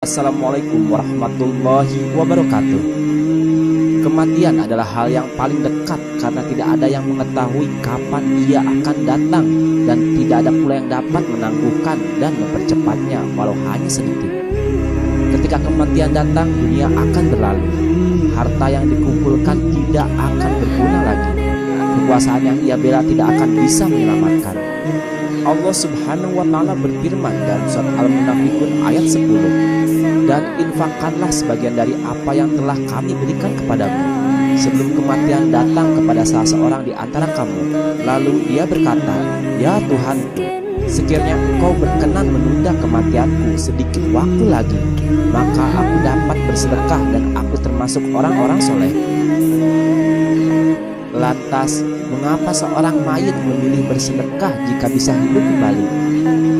Assalamualaikum warahmatullahi wabarakatuh. Kematian adalah hal yang paling dekat karena tidak ada yang mengetahui kapan ia akan datang, dan tidak ada pula yang dapat menangguhkan dan mempercepatnya walau hanya sedikit. Ketika kematian datang, dunia akan berlalu. Harta yang dikumpulkan tidak akan berguna lagi. Kekuasaan yang ia bela tidak akan bisa menyelamatkan. Allah Subhanahu wa Ta'ala berfirman dalam surat Al-Munafiqun ayat 10, dan infakkanlah sebagian dari apa yang telah kami berikan kepadamu sebelum kematian datang kepada salah seorang di antara kamu. Lalu dia berkata, ya Tuhanku, sekiranya engkau berkenan menunda kematianku sedikit waktu lagi, maka aku dapat bersedekah dan aku termasuk orang-orang soleh. Lantas, mengapa seorang mayit memilih bersedekah jika bisa hidup kembali?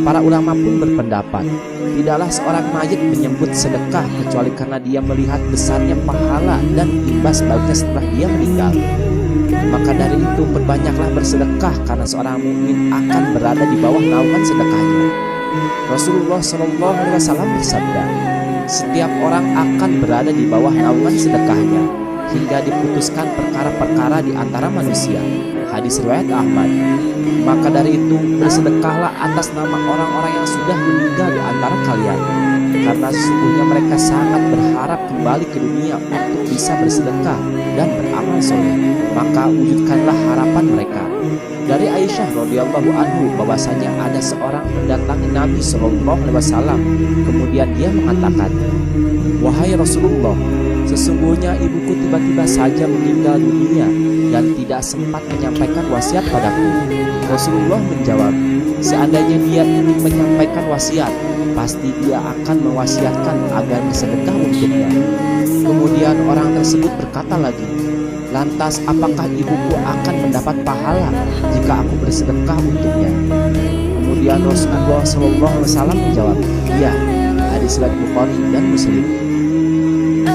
Para ulama pun berpendapat, tidaklah seorang mayit menyebut sedekah kecuali karena dia melihat besarnya pahala dan imbas baiknya setelah dia meninggal. Maka dari itu perbanyaklah bersedekah karena seorang mukmin akan berada di bawah naungan sedekahnya. Rasulullah SAW bersabda, setiap orang akan berada di bawah naungan sedekahnya hingga diputuskan perkara-perkara di antara manusia. Hadis riwayat Ahmad. Maka dari itu bersedekahlah atas nama orang-orang yang sudah meninggal di antara kalian, karena sesungguhnya mereka sangat berharap kembali ke dunia untuk bisa bersedekah dan beramal soleh. Maka wujudkanlah harapan mereka. Dari Aisyah radhiyallahu anhu bahwasanya ada seorang mendatangi Nabi SAW, kemudian dia mengatakan, wahai Rasulullah, sesungguhnya ibuku tiba-tiba saja meninggal dunia dan tidak sempat menyampaikan wasiat padaku. Rasulullah menjawab, seandainya dia ingin menyampaikan wasiat, pasti dia akan mewasiatkan agar bersedekah untuknya. Kemudian orang tersebut berkata lagi, lantas apakah ibuku akan mendapat pahala jika aku bersedekah untuknya? Kemudian Rasulullah SAW menjawab, iya. Hadis riwayat Bukhari dan Muslim.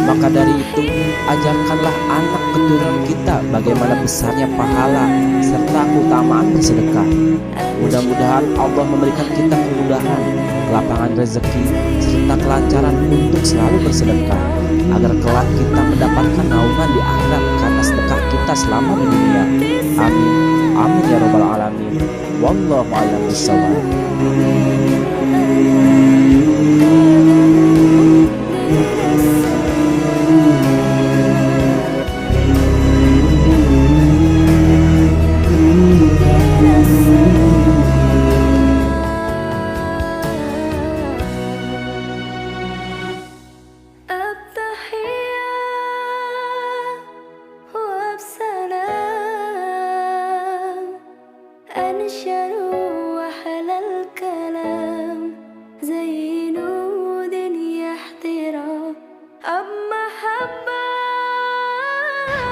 Maka dari itu, ajarkanlah anak keturunan kita bagaimana besarnya pahala serta keutamaan bersedekah. Mudah-mudahan Allah memberikan kita kemudahan, kelapangan rezeki, serta kelancaran untuk selalu bersedekah, agar kelak kita mendapatkan naungan di akhirat karena sedekah kita selama di dunia. Amin. Amin ya rabbal alamin. Wallahu a'lam bishawab.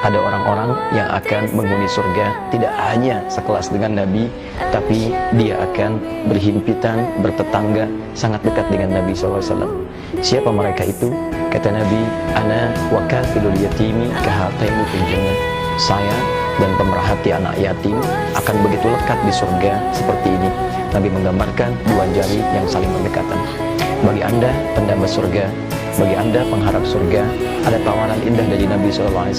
Ada orang-orang yang akan menghuni surga tidak hanya sekelas dengan Nabi, tapi dia akan berhimpitan, bertetangga, sangat dekat dengan Nabi SAW. Siapa mereka itu? Kata Nabi, ana wa kafilul yatimi kahataini fil jannah. Saya dan pemerhati anak yatim akan begitu lekat di surga seperti ini. Nabi menggambarkan dua jari yang saling berdekatan. Bagi Anda pendamba surga, bagi Anda pengharap surga, ada tawaran indah dari Nabi SAW.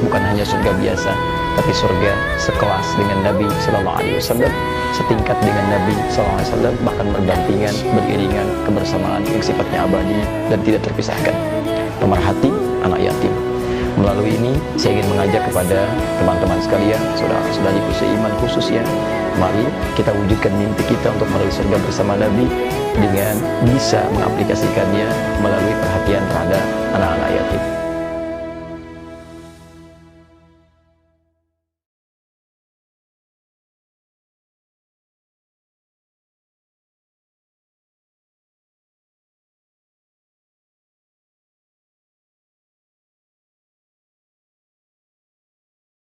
Bukan hanya surga biasa, tapi surga sekelas dengan Nabi SAW, setingkat dengan Nabi SAW, bahkan berdampingan, beriringan, kebersamaan yang sifatnya abadi dan tidak terpisahkan. Pemerhati anak yatim. Melalui ini, saya ingin mengajak kepada teman-teman sekalian, saudara-saudari seiman khususnya, mari kita wujudkan mimpi kita untuk meraih surga bersama Nabi dengan bisa mengaplikasikannya melalui perhatian terhadap anak-anak yatim.